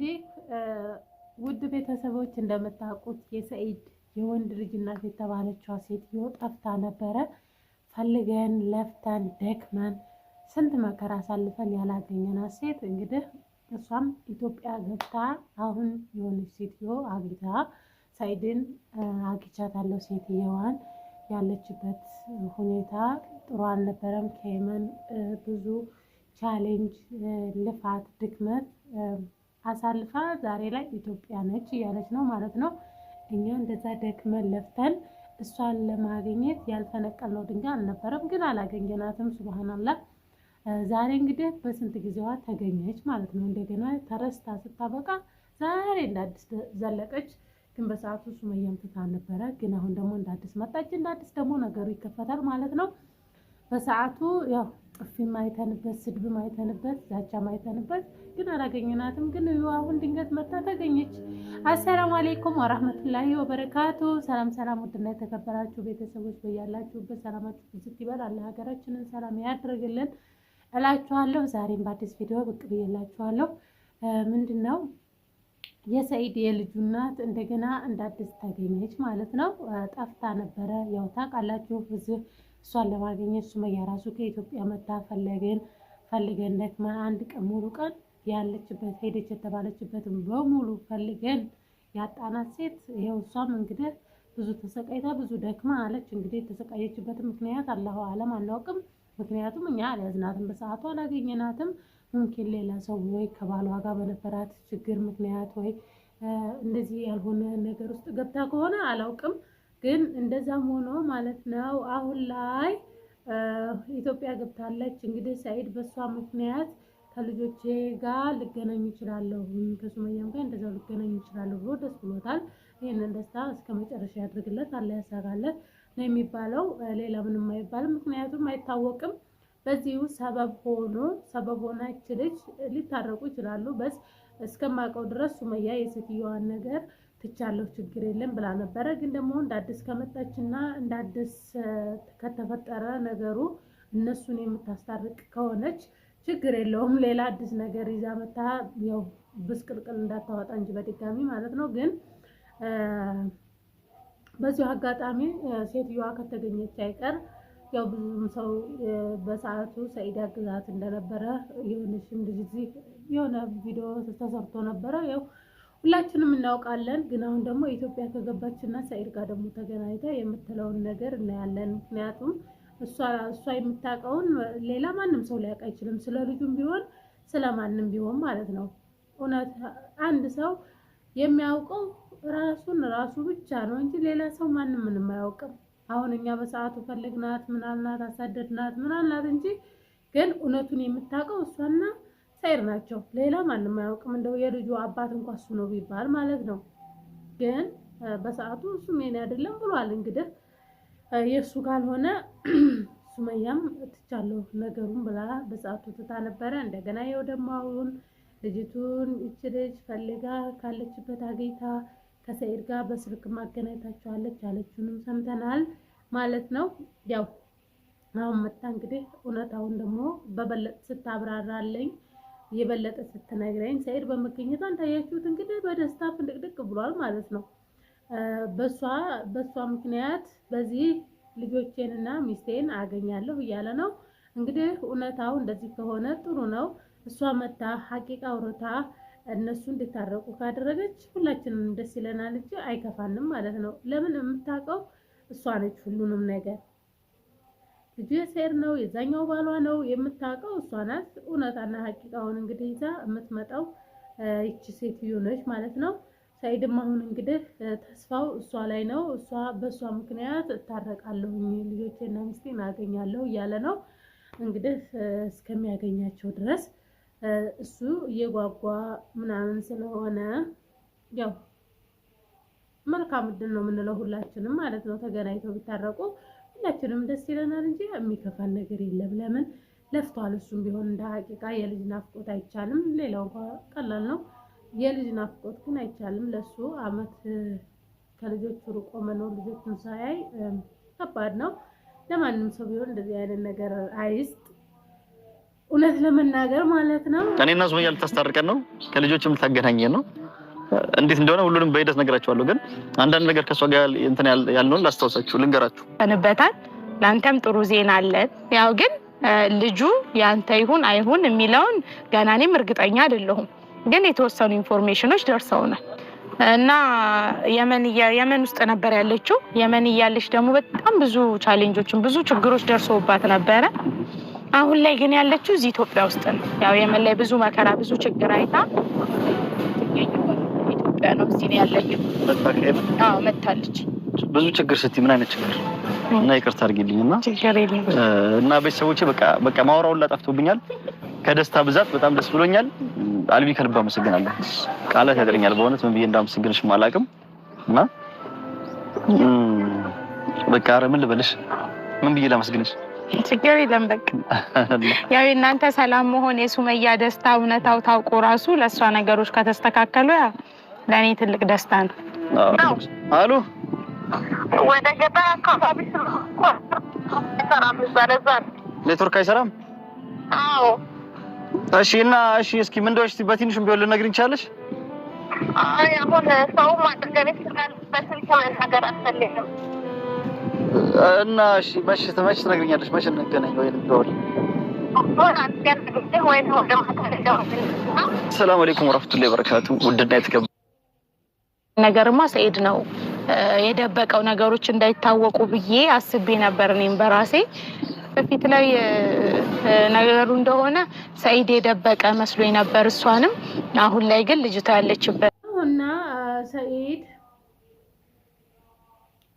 እንግዲህ ውድ ቤተሰቦች እንደምታውቁት የሰኢድ የወንድ ልጅ እናት የተባለችዋ ሴትዮ ጠፍታ ነበረ። ፈልገን ለፍተን ደክመን ስንት መከራ አሳልፈን ያላገኘናት ሴት እንግዲህ እሷም ኢትዮጵያ ገብታ አሁን የሆነች ሴትዮ አግኝታ ሰኢድን አግኝቻታለሁ። ሴትየዋን ያለችበት ሁኔታ ጥሩ አልነበረም። ከየመን ብዙ ቻሌንጅ፣ ልፋት፣ ድክመት አሳልፋ ዛሬ ላይ ኢትዮጵያ ነች እያለች ነው ማለት ነው። እኛ እንደዛ ደክመን ለፍተን እሷን ለማግኘት ያልፈነቀልነው ድንጋይ አልነበረም፣ ግን አላገኘናትም። ሱብሃንአላህ ዛሬ እንግዲህ በስንት ጊዜዋ ተገኘች ማለት ነው። እንደገና ተረስታ ስታበቃ ዛሬ እንደ አዲስ ዘለቀች። ግን በሰዓቱ ሱመያም ትታ ነበረ። ግን አሁን ደግሞ እንደ አዲስ መጣች። እንደ አዲስ ደግሞ ነገሩ ይከፈታል ማለት ነው። በሰዓቱ ያው ጥፊ ማይተንበት፣ ስድብ ማይተንበት፣ ዛቻ ማይተንበት፣ ግን አላገኘናትም። ግን አሁን ድንገት መጣ ተገኘች። አሰላሙ አለይኩም ወራህመቱላሂ ወበረካቱ። ሰላም ሰላም፣ ውድና የተከበራችሁ ቤተሰቦች በያላችሁበት ሰላማችሁ ብዝት ይበል። አላህ ሀገራችንን ሰላም ያድርግልን እላችኋለሁ። ዛሬም በአዲስ ቪዲዮ ብቅ ብዬላችኋለሁ። ምንድነው የሰኢድ የልጁ እናት እንደገና እንደ አዲስ ተገኘች ማለት ነው። ጠፍታ ነበረ። ያው ታውቃላችሁ እዚህ እሷን ለማግኘት ሱመያ ራሱ ከኢትዮጵያ መታ ፈልገን ደክመን አንድ ቀን ሙሉ ቀን ያለችበት ሄደች የተባለችበትን በሙሉ ፈልገን ያጣናት ሴት ይኸው። እሷም እንግዲህ ብዙ ተሰቃይታ ብዙ ደክማ አለች። እንግዲህ የተሰቃየችበትን ምክንያት አላሁ አለም አናውቅም። ምክንያቱም እኛ አልያዝናትም፣ በሰዓቱ አላገኘናትም። ሙምኪን ሌላ ሰው ወይ ከባሏ ጋር በነበራት ችግር ምክንያት ወይ እንደዚህ ያልሆነ ነገር ውስጥ ገብታ ከሆነ አላውቅም። ግን እንደዛም ሆኖ ማለት ነው አሁን ላይ ኢትዮጵያ ገብታለች። እንግዲህ ሰኢድ በሷ ምክንያት ከልጆቼ ጋር ልገናኝ እችላለሁ፣ ከሱመያም ጋር እንደዛው ልገናኝ እችላለሁ ብሎ ደስ ብሎታል። ይህንን ደስታ እስከ መጨረሻ ያድርግለት፣ አላህ ያሳካለት ነው የሚባለው። ሌላ ምንም አይባልም። ምክንያቱም አይታወቅም። በዚሁ ሰበብ ሆና ልጅ ሊታረቁ ይችላሉ። በስ እስከማውቀው ድረስ ሱመያ የሴትዮዋን ነገር ትቻለሁ ችግር የለም ብላ ነበረ። ግን ደግሞ እንደ አዲስ ከመጣችና እንደ አዲስ ከተፈጠረ ነገሩ እነሱን የምታስታርቅ ከሆነች ችግር የለውም። ሌላ አዲስ ነገር ይዛ መታ ያው ብስቅልቅል እንዳታወጣ እንጂ በድጋሚ ማለት ነው። ግን በዚሁ አጋጣሚ ሴትዮዋ ከተገኘች አይቀር ያው ብዙም ሰው በሰዓቱ ሰኢድ ግዛት እንደነበረ የሆነ ቪዲዮ ተሰርቶ ነበረ። ያው ሁላችንም እናውቃለን። ግን አሁን ደግሞ ኢትዮጵያ ከገባችና ሰኢድ ጋር ደግሞ ተገናኝታ የምትለውን ነገር እናያለን። ምክንያቱም እሷ የምታውቀውን ሌላ ማንም ሰው ሊያውቅ አይችልም። ስለ ልጁም ቢሆን ስለማንም ቢሆን ማለት ነው። እውነት አንድ ሰው የሚያውቀው ራሱ ብቻ ነው እንጂ ሌላ ሰው ማንም ምንም አያውቅም። አሁን እኛ በሰዓቱ ፈልግናት ምናልናት አሳደድናት ምናልናት እንጂ ግን እውነቱን የምታውቀው እሷና ሰኢድ ናቸው። ሌላ ማንም አያውቅም። እንደው የልጁ አባት እንኳን እሱ ነው ቢባል ማለት ነው። ግን በሰዓቱ እሱም የኔ አይደለም ብሏል። እንግዲህ የእሱ ካልሆነ ሱመያም ትቻለሁ ነገሩን ብላ በሰዓቱ ትታ ነበረ። እንደገና ይኸው ደግሞ አሁን ልጅቱን ልጅ ፈልጋ ካለችበት አገኝታ ከሰኢድ ጋር በስልክ ማገናኘታቸዋለች ያለችውንም ሰምተናል ማለት ነው። ያው አሁን መጣ እንግዲህ እውነታውን ደግሞ በበለጠ ስታብራራለኝ የበለጠ ስትነግረኝ ሰኢድ በመገኘቷ እንዳያችሁት እንግዲህ በደስታ ፍንድቅድቅ ብሏል ማለት ነው። በሷ ምክንያት በዚህ ልጆቼንና ሚስቴን አገኛለሁ እያለ ነው። እንግዲህ እውነታው እንደዚህ ከሆነ ጥሩ ነው። እሷ መታ ሐቂቃ አውርታ እነሱ እንዲታረቁ ካደረገች ሁላችንም ደስ ይለናል እንጂ አይከፋንም ማለት ነው። ለምን የምታውቀው እሷ ነች ሁሉንም ነገር። ልጁ የሰኢድ ነው፣ የዛኛው ባሏ ነው፣ የምታውቀው እሷ ናት። እውነታና ሐቂቃውን እንግዲህ ይዛ የምትመጣው ይቺ ሴትዮ ነች ማለት ነው። ሰኢድም አሁን እንግዲህ ተስፋው እሷ ላይ ነው። በእሷ ምክንያት እታረቃለሁኝ ልጆቼና ሚስቴን አገኛለሁ እያለ ነው። እንግዲህ እስከሚያገኛቸው ድረስ እሱ እየጓጓ ምናምን ስለሆነ ያው መልካም እድል ነው የምንለው ሁላችንም ማለት ነው። ተገናኝተው ቢታረቁ ሁላችንም ደስ ይለናል እንጂ የሚከፋን ነገር የለም። ለምን ለፍቷል። እሱም ቢሆን እንደ ሐቂቃ የልጅ ናፍቆት አይቻልም። ሌላው እንኳን ቀላል ነው። የልጅ ናፍቆት ግን አይቻልም። ለሱ አመት ከልጆቹ ርቆ መኖር ልጆቹን ሳያይ ከባድ ነው። ለማንም ሰው ቢሆን እንደዚህ አይነት ነገር አይስጥ። እውነት ለመናገር ማለት ነው እኔና ሱመያ ልታስታርቀን ነው ከልጆችም ልታገናኘን ነው እንዴት እንደሆነ ሁሉንም በሂደት ነግራችኋለሁ ግን አንዳንድ ነገር ከሷ ጋር እንትን ያልነውን ላስታውሳችሁ ልንገራችሁ እንበታል ላንተም ጥሩ ዜና አለ ያው ግን ልጁ ያንተ ይሁን አይሁን የሚለውን ገና እኔም እርግጠኛ አይደለሁም ግን የተወሰኑ ኢንፎርሜሽኖች ደርሰውናል እና የመን ውስጥ ነበር ያለችው የመን ያለች ደግሞ በጣም ብዙ ቻሌንጆችን ብዙ ችግሮች ደርሰውባት ነበር አሁን ላይ ግን ያለችው እዚህ ኢትዮጵያ ውስጥ ነው ያው የመን ላይ ብዙ መከራ ብዙ ችግር አይታ ኢትዮጵያ ነው እዚህ ነው ያለችው አዎ መታለች ብዙ ችግር ስትይ ምን አይነት ችግር እና ይቅርታ አድርጊልኝና ችግር የለም እና ቤተሰቦቼ በቃ ማውራውን ላጠፍቶብኛል ከደስታ ብዛት በጣም ደስ ብሎኛል አልቢ ከልብ አመሰግናለሁ ቃላት ያደረኛል በእውነት ምን ብዬ እንዳመሰግንሽ ማላቅም እና በቃ ምን ልበልሽ ምን ብዬ ላመስግንሽ ችግር የለም በቃ ያው እናንተ ሰላም መሆን የሱመያ ደስታ እውነታው ታውቆ ራሱ ለሷ ነገሮች ከተስተካከሉ ያ ለኔ ትልቅ ደስታ ነው አሉ ወደ ገጠር አካባቢ ስለሆነ ኔትወርክ አይሰራም አዎ እሺ እስኪ ምን እንደሆነሽ በትንሹም ቢሆን ልነግሪኝ ቻለሽ አሁን ሰው ማድረግ ስላለበት ከመናገር አልፈልግም እና እሺ መች ትነግሪኛለሽ መች እንገናኝ ወይ እንደው ሰላም አለይኩም ወራህመቱላሂ ወበረካቱ ውድና የተከበረ ነገርማ ሰይድ ነው የደበቀው ነገሮች እንዳይታወቁ ብዬ አስቤ ነበር እኔም በራሴ በፊት ላይ ነገሩ እንደሆነ ሰይድ የደበቀ መስሎኝ ነበር እሷንም አሁን ላይ ግን ልጅቷ ያለችበት እና ሰይድ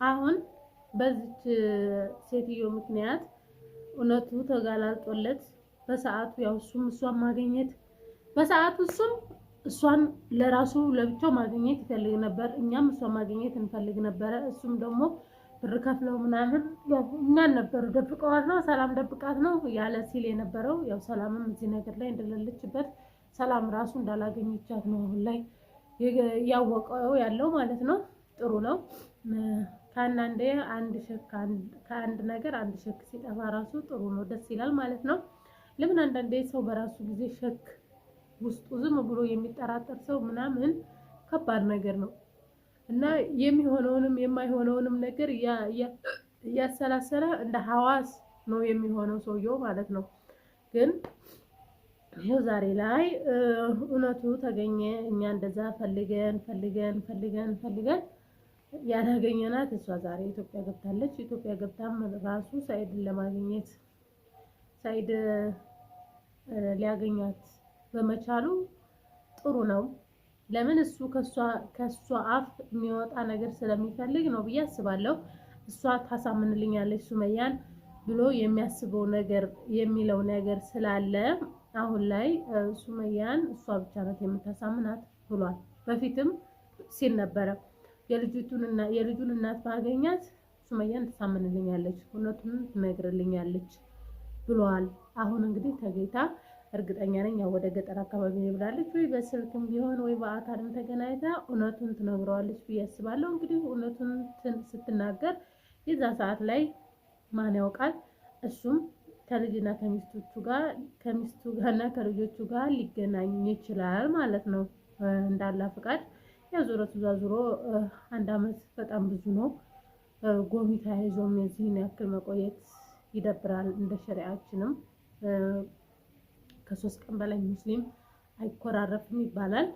አሁን በዚች ሴትዮ ምክንያት እውነቱ ተጋላጦለት በሰዓቱ ያው እሷን ማግኘት በሰዓቱ እሷን ለራሱ ለብቻው ማግኘት ይፈልግ ነበር እኛም እሷን ማግኘት እንፈልግ ነበር እሱም ደግሞ ብር ከፍለው ምናምን ያው እኛን ነበር ደብቀዋት ነው ሰላም ደብቃት ነው ያለ ሲል የነበረው ያው ሰላምም እዚህ ነገር ላይ እንደሌለችበት ሰላም ራሱ እንዳላገኘቻት ነው አሁን ላይ ያወቀው ያለው ማለት ነው ጥሩ ነው ካናንዴ ከአንድ ነገር አንድ ሸክ ሲጠፋ ራሱ ጥሩ ነው ደስ ይላል ማለት ነው ለምን አንዳንዴ ሰው በራሱ ጊዜ ሸክ ውስጡ ዝም ብሎ የሚጠራጠር ሰው ምናምን ከባድ ነገር ነው እና የሚሆነውንም የማይሆነውንም ነገር ያሰላሰለ እንደ ሐዋስ ነው የሚሆነው ሰውየው ማለት ነው ግን ይሄው ዛሬ ላይ እውነቱ ተገኘ እኛ እንደዛ ፈልገን ያላገኘናት እሷ ዛሬ ኢትዮጵያ ገብታለች ኢትዮጵያ ገብታም ራሱ ሰይድን ለማግኘት ሰይድ ሊያገኛት በመቻሉ ጥሩ ነው ለምን እሱ ከሷ አፍ የሚወጣ ነገር ስለሚፈልግ ነው ብዬ አስባለሁ እሷ ታሳምንልኛለች ሱመያን ብሎ የሚያስበው ነገር የሚለው ነገር ስላለ አሁን ላይ ሱመያን እሷ ብቻ ናት የምታሳምናት ብሏል በፊትም ሲል ነበር የልጁን እናት ባገኛት ሱመያን ተሳምንልኛለች እውነቱን ትነግርልኛለች ብሏል አሁን እንግዲህ ተገይታ እርግጠኛ ነኝ ያው ወደ ገጠር አካባቢ ይብላለች ወይ በስልክም ቢሆን ወይ በአካልም ተገናኝታ እውነቱን ትነግረዋለች ብዬ አስባለሁ እንግዲህ እውነቱን ስትናገር የዛ ሰዓት ላይ ማን ያውቃል እሱም ከልጅና ከሚስቱ ጋርና ከልጆቹ ጋር ሊገናኝ ይችላል ማለት ነው እንዳላ ፍቃድ ያው ዞሮ አንድ አመት በጣም ብዙ ነው ጎሚታ ይዞም የዚህን ያክል መቆየት ይደብራል እንደ ሸሪዓችንም ከ3 ቀን በላይ ሙስሊም አይኮራረፍም ይባላል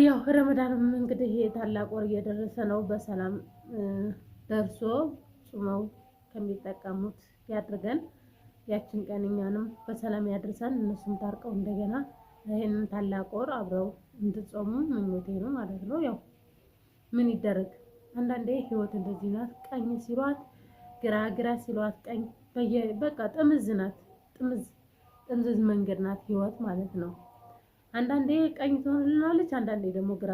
ያው ረመዳንም እንግዲህ ታላቅ ወር እየደረሰ ነው በሰላም ደርሶ ጾመው ከሚጠቀሙት ያድርገን ያችን ቀን እኛንም በሰላም ያድርሰን እነሱም ታርቀው እንደገና ይሄንን ታላቅ ወር አብረው እንድጾሙ ምኞቴ ነው ማለት ነው ያው ምን ይደረግ አንዳንዴ ህይወት እንደዚህ ናት ቀኝ ሲሏት ግራ ሲሏት ቀኝ በቃ ጥምዝ መንገድ ናት ህይወት ማለት ነው አንዳንዴ ቀኝ ትሆንልናለች አንዳንዴ ደግሞ ግራ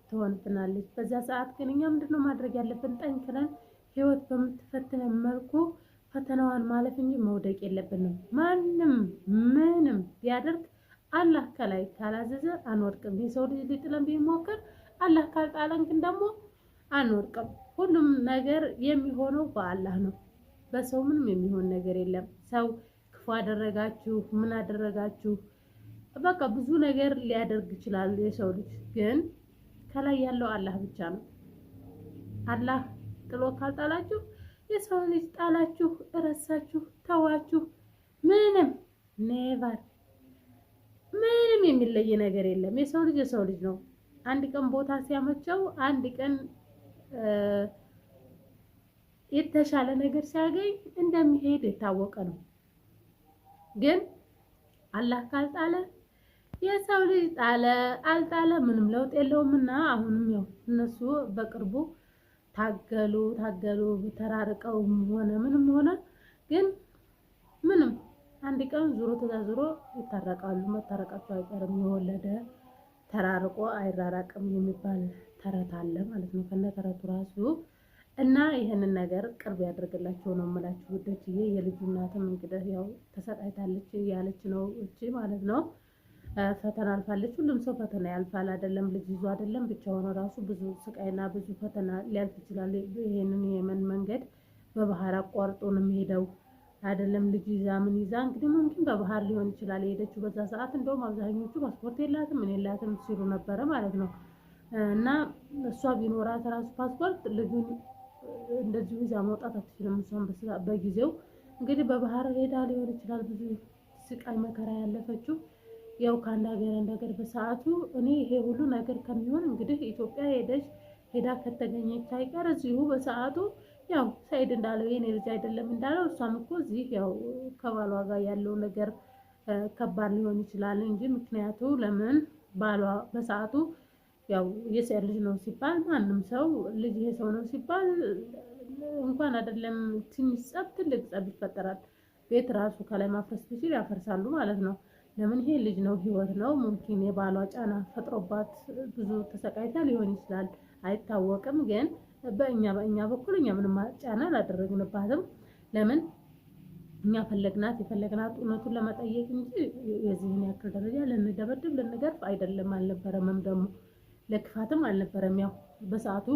ትሆንብናለች በዛ ሰዓት ግን እኛ ምንድነው ማድረግ ያለብን ጠንክረን ህይወት በምትፈትነን መልኩ ፈተናዋን ማለፍ እንጂ መውደቅ የለብንም ማንም ምንም ቢያደርግ አላህ ከላይ ካላዘዘ አንወድቅም የሰው ልጅ ሊጥለን ቢሞክር አላህ ካልጣለን ግን ደግሞ አንወድቅም ሁሉም ነገር የሚሆነው በአላህ ነው በሰው ምንም የሚሆን ነገር የለም ሰው ክፉ አደረጋችሁ ምን አደረጋችሁ በቃ ብዙ ነገር ሊያደርግ ይችላል የሰው ልጅ ግን ከላይ ያለው አላህ ብቻ ነው። አላህ ጥሎ ካልጣላችሁ የሰው ልጅ ጣላችሁ እረሳችሁ ተዋችሁ ምንም ኔቨር ምንም የሚለይ ነገር የለም። የሰው ልጅ ነው። አንድ ቀን ቦታ ሲያመቸው አንድ ቀን የተሻለ ነገር ሲያገኝ እንደሚሄድ የታወቀ ነው። ግን አላህ ካልጣለ የሰው ልጅ ጣለ አልጣለ ምንም ለውጥ የለውምና አሁንም ያው እነሱ በቅርቡ ታገሉ ተራርቀው ሆነ ምንም ሆነ ግን ምንም አንድ ቀን ዙሮ ተዛዝሮ ይታረቃሉ። መታረቃቸው አይቀርም። የወለደ ተራርቆ አይራራቅም የሚባል ተረት አለ ማለት ነው ከነ ተረቱ ራሱ እና ይሄንን ነገር ቅርብ ያደርግላቸው ነው የምላችሁ ውዶችዬ። የልጁ እናትም እንግዲህ ያው ተሰቃይታለች ያለች ነው እቺ ማለት ነው። ፈተና አልፋለች። ሁሉም ሰው ፈተና ያልፋል አይደለም ልጅ ይዞ አይደለም ብቻውን ራሱ ብዙ ስቃይና ብዙ ፈተና ሊያልፍ ይችላል። ይሄንን የመን መንገድ በባህር አቋርጦ ነው የሚሄደው አይደለም ልጅ ይዛ ምን ይዛ እንግዲህ ሙምኪን በባህር ሊሆን ይችላል የሄደችው በዛ ሰዓት። እንደውም አብዛኞቹ ፓስፖርት የላትም ምን የላትም ሲሉ ነበረ ማለት ነው። እና እሷ ቢኖራት ራሱ ፓስፖርት ልጁን እንደዚህ ይዛ መውጣት አትችልም። እሷን በጊዜው እንግዲህ በባህር ሄዳ ሊሆን ይችላል ብዙ ስቃይ መከራ ያለፈችው ያው ከአንድ ሀገር አንድ ሀገር በሰዓቱ እኔ ይሄ ሁሉ ነገር ከሚሆን እንግዲህ ኢትዮጵያ ሄዳ ከተገኘች አይቀር እዚሁ በሰዓቱ ያው ሰይድ እንዳለው የኔ ልጅ አይደለም እንዳለው እሷም እኮ እዚህ ያው ከባሏ ጋር ያለው ነገር ከባድ ሊሆን ይችላል እንጂ ምክንያቱ ለምን ባሏ በሰዓቱ ያው የሰይድ ልጅ ነው ሲባል ማንም ሰው ልጅ ይሄ ሰው ነው ሲባል እንኳን አይደለም ትንሽ ጸብ ትልቅ ጸብ ይፈጠራል። ቤት ራሱ ከላይ ማፍረስ ቢችል ያፈርሳሉ ማለት ነው። ለምን ይሄ ልጅ ነው ህይወት ነው ሙምኪን የባሏ ጫና ፈጥሮባት ብዙ ተሰቃይታ ሊሆን ይችላል አይታወቅም። ግን በእኛ በኩል እኛ ምንም ጫና አላደረግንባትም። ለምን እኛ የፈለግናት እውነቱን ለመጠየቅ እንጂ የዚህን ያክል ደረጃ ልንደበድብ ልንገርፍ አይደለም አልነበረም። ደግሞ ለክፋትም አልነበረም። ያው በሰዓቱ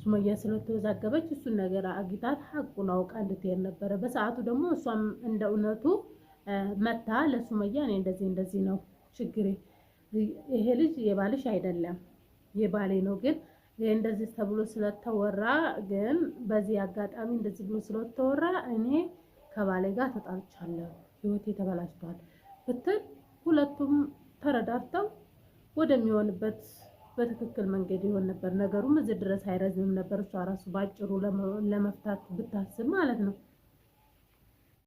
ሱመያ ስለተወዛገበች እሱን ነገር አግታት ሐቁን አውቃ እንድትሄድ ነበረ። በሰዓቱ ደግሞ እሷም እንደ እውነቱ መታ ለሱመያ እኔ እንደዚህ ነው ችግሬ ይሄ ልጅ የባልሽ አይደለም የባሌ ነው ግን ይሄ እንደዚህ ተብሎ ስለተወራ ግን በዚህ አጋጣሚ እንደዚህ ብሎ ስለተወራ እኔ ከባሌ ጋር ተጣልቻለሁ ህይወቴ ተበላሽቷል ብትል ሁለቱም ተረዳርተው ወደሚሆንበት በትክክል መንገድ ይሆን ነበር። ነገሩም እዚህ ድረስ አይረዝምም ነበር። እሷ ራሱ ባጭሩ ለመፍታት ብታስብ ማለት ነው።